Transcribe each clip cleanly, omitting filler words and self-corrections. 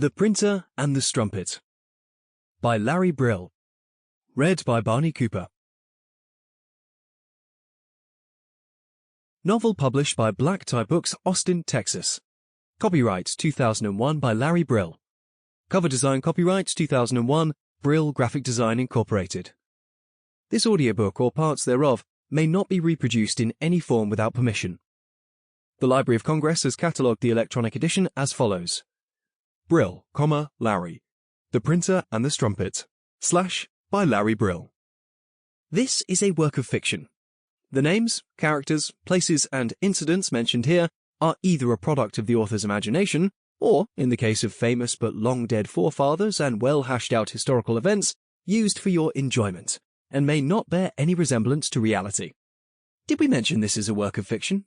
The Printer and the Strumpet by Larry Brill. Read by Barney Cooper. Novel published by Black Tie Books, Austin, Texas. Copyright 2001 by Larry Brill. Cover design copyright 2001, Brill Graphic Design Incorporated. This audiobook or parts thereof may not be reproduced in any form without permission. The Library of Congress has catalogued the electronic edition as follows. Brill, Larry. The Printer and the Strumpet. / by Larry Brill. This is a work of fiction. The names, characters, places, and incidents mentioned here are either a product of the author's imagination, or, in the case of famous but long-dead forefathers and well-hashed-out historical events, used for your enjoyment, and may not bear any resemblance to reality. Did we mention this is a work of fiction?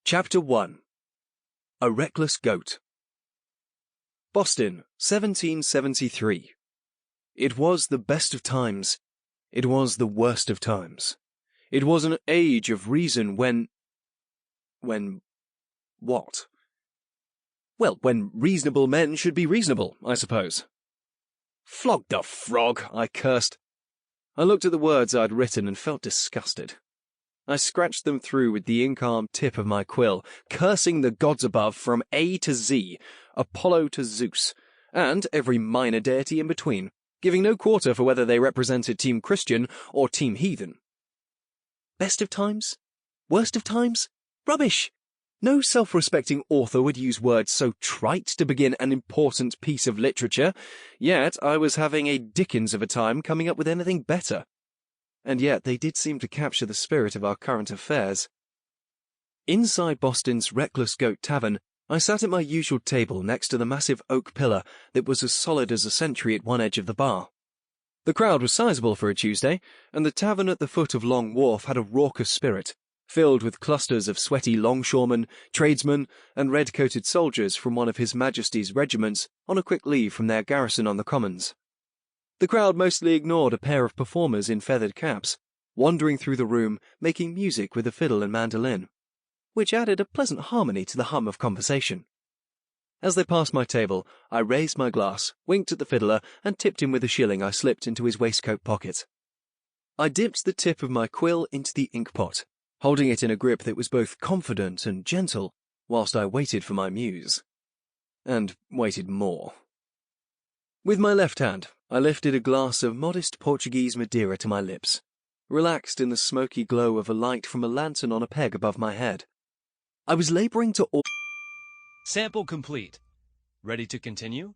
Chapter 1. A Reckless Goat. Boston, 1773. It was the best of times. It was the worst of times. It was an age of reason when what? Well, when reasonable men should be reasonable, I suppose. Flog the frog, I cursed. I looked at the words I'd written and felt disgusted. I scratched them through with the ink-armed tip of my quill, cursing the gods above from A to Z, Apollo to Zeus, and every minor deity in between, giving no quarter for whether they represented Team Christian or Team Heathen. Best of times? Worst of times? Rubbish! No self-respecting author would use words so trite to begin an important piece of literature, yet I was having a dickens of a time coming up with anything better. And yet they did seem to capture the spirit of our current affairs. Inside Boston's Reckless Goat Tavern, I sat at my usual table next to the massive oak pillar that was as solid as a century at one edge of the bar. The crowd was sizable for a Tuesday, and the tavern at the foot of Long Wharf had a raucous spirit, filled with clusters of sweaty longshoremen, tradesmen, and red-coated soldiers from one of His Majesty's regiments on a quick leave from their garrison on the Commons. The crowd mostly ignored a pair of performers in feathered caps, wandering through the room making music with a fiddle and mandolin, which added a pleasant harmony to the hum of conversation. As they passed my table, I raised my glass, winked at the fiddler, and tipped him with a shilling I slipped into his waistcoat pocket. I dipped the tip of my quill into the inkpot, holding it in a grip that was both confident and gentle, whilst I waited for my muse. And waited more. With my left hand, I lifted a glass of modest Portuguese Madeira to my lips, relaxed in the smoky glow of a light from a lantern on a peg above my head. I was labouring to... Sample complete. Ready to continue?